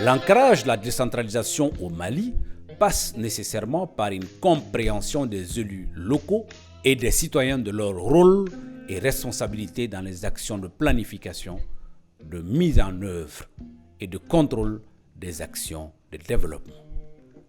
L'ancrage de la décentralisation au Mali passe nécessairement par une compréhension des élus locaux et des citoyens de leur rôle et responsabilités dans les actions de planification, de mise en œuvre et de contrôle des actions de développement.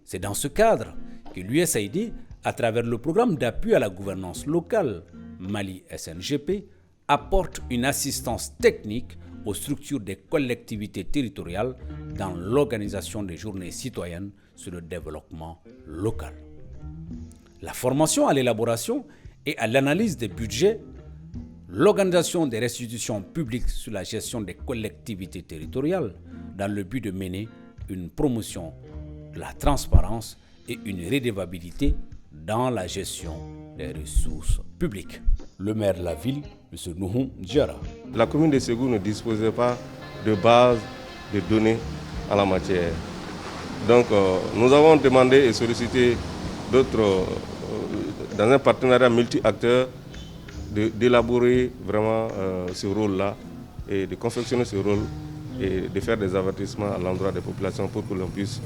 C'est dans ce cadre que l'USAID, à travers le programme d'appui à la gouvernance locale Mali SNGP, apporte une assistance technique aux structures des collectivités territoriales dans l'organisation des journées citoyennes sur le développement local. La formation à l'élaboration et à l'analyse des budgets, l'organisation des restitutions publiques sur la gestion des collectivités territoriales dans le but de mener une promotion de la transparence et une redevabilité dans la gestion des ressources publiques. Le maire de la ville, M. Nuhum Djara. La commune de Ségou ne disposait pas de base de données en la matière. Donc nous avons demandé et sollicité d'autres, dans un partenariat multi-acteurs, d'élaborer vraiment ce rôle-là et de confectionner ce rôle et de faire des avertissements à l'endroit des populations pour que l'on puisse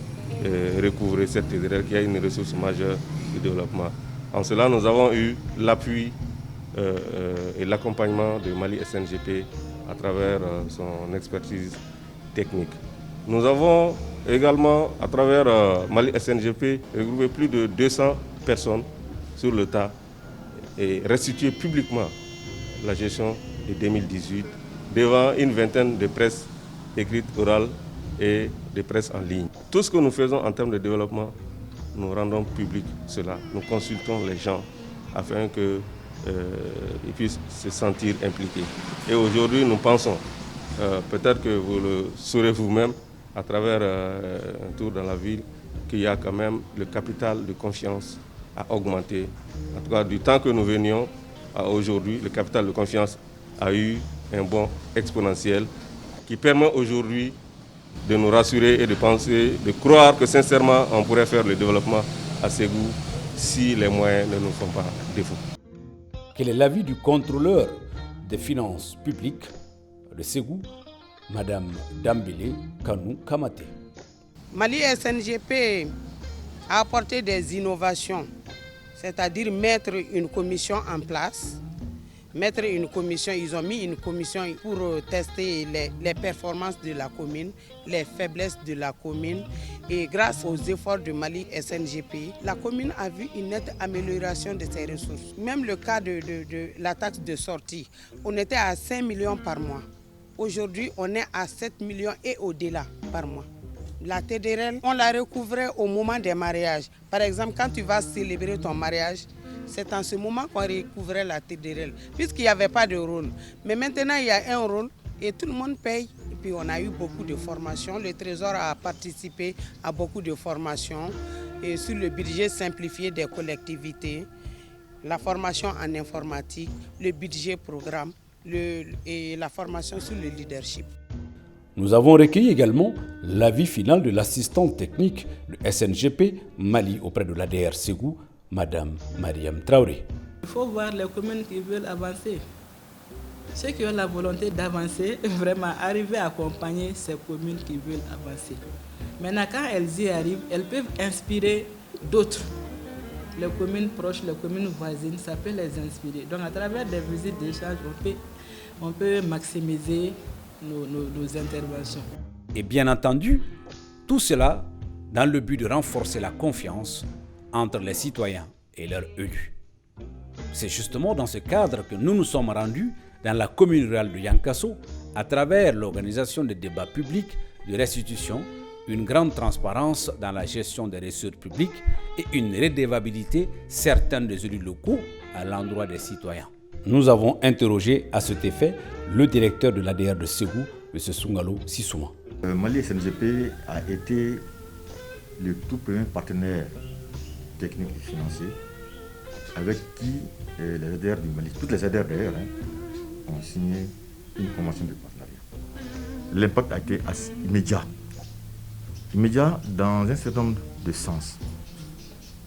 recouvrer cette terre qui est une ressource majeure du développement. En cela, nous avons eu l'appui et l'accompagnement de Mali SNGP à travers son expertise technique. Nous avons également, à travers Mali SNGP, regroupé plus de 200 personnes sur le tas et restitué publiquement la gestion de 2018 devant une vingtaine de presses écrites, orales et de presse en ligne. Tout ce que nous faisons en termes de développement, nous rendons public cela. Nous consultons les gens afin qu'ils puissent se sentir impliqués. Et aujourd'hui, nous pensons, peut-être que vous le saurez vous-même, à travers un tour dans la ville, qu'il y a quand même le capital de confiance à augmenter. En tout cas, du temps que nous venions à aujourd'hui, le capital de confiance a eu un bond exponentiel qui permet aujourd'hui de nous rassurer et de penser, de croire que sincèrement on pourrait faire le développement à Ségou si les moyens ne nous font pas défaut. Quel est l'avis du contrôleur des finances publiques de Ségou, Madame Dambélé Kanou Kamate? Mali SNGP a apporté des innovations, c'est-à-dire mettre une commission en place. Ils ont mis une commission pour tester les performances de la commune, les faiblesses de la commune. Et grâce aux efforts de Mali SNGP, la commune a vu une nette amélioration de ses ressources. Même le cas de la taxe de sortie, on était à 5 millions par mois. Aujourd'hui, on est à 7 millions et au-delà par mois. La TDRL, on la recouvrait au moment des mariages. Par exemple, quand tu vas célébrer ton mariage, c'est en ce moment qu'on recouvrait la TDRL, puisqu'il n'y avait pas de rôle. Mais maintenant, il y a un rôle et tout le monde paye. Et puis on a eu beaucoup de formations. Le Trésor a participé à beaucoup de formations et sur le budget simplifié des collectivités, la formation en informatique, le budget programme et la formation sur le leadership. Nous avons recueilli également l'avis final de l'assistante technique de SNGP Mali auprès de l'ADR Ségou, Madame Mariam Traoré. Il faut voir les communes qui veulent avancer. Ceux qui ont la volonté d'avancer, vraiment arriver à accompagner ces communes qui veulent avancer. Maintenant, quand elles y arrivent, elles peuvent inspirer d'autres. Les communes proches, les communes voisines, ça peut les inspirer. Donc à travers des visites d'échange, on peut maximiser nos interventions. Et bien entendu, tout cela dans le but de renforcer la confiance entre les citoyens et leurs élus. C'est justement dans ce cadre que nous nous sommes rendus dans la commune rurale de Yankasso à travers l'organisation de débats publics de restitution, une grande transparence dans la gestion des ressources publiques et une redevabilité certaine des élus locaux à l'endroit des citoyens. Nous avons interrogé à cet effet le directeur de l'ADR de Ségou, M. Sungalo Sissouma. Mali SNGP a été le tout premier partenaire technique et financier avec qui les ADR du Mali, toutes les ADR d'ailleurs, ont signé une convention de partenariat. L'impact a été immédiat. Immédiat dans un certain nombre de sens.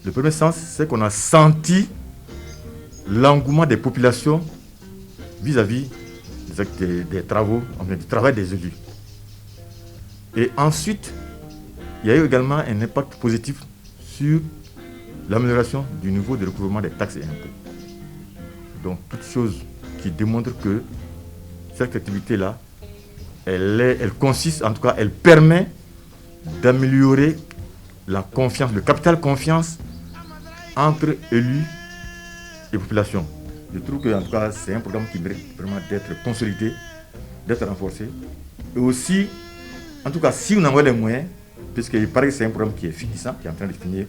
Le premier sens, c'est qu'on a senti l'engouement des populations vis-à-vis des travaux, du travail des élus. Et ensuite, il y a eu également un impact positif sur l'amélioration du niveau de recouvrement des taxes et impôts. Donc, toute chose qui démontre que cette activité-là, elle consiste, en tout cas, elle permet d'améliorer la confiance, le capital confiance entre élus et population. Je trouve que, en tout cas, c'est un programme qui mérite vraiment d'être consolidé, d'être renforcé. Et aussi, en tout cas, si on envoie les moyens, puisqu'il paraît que c'est un programme qui est finissant, qui est en train de finir,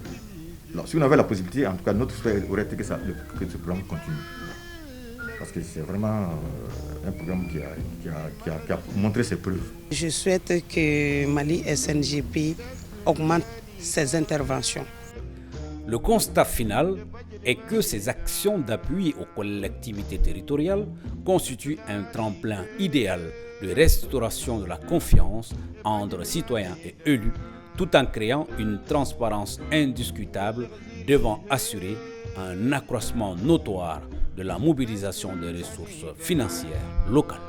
alors, si on avait la possibilité, en tout cas, notre souhait aurait été que ce programme continue. Parce que c'est vraiment un programme qui a montré ses preuves. Je souhaite que Mali SNGP augmente ses interventions. Le constat final est que ces actions d'appui aux collectivités territoriales constituent un tremplin idéal de restauration de la confiance entre citoyens et élus, tout en créant une transparence indiscutable devant assurer un accroissement notoire de la mobilisation des ressources financières locales.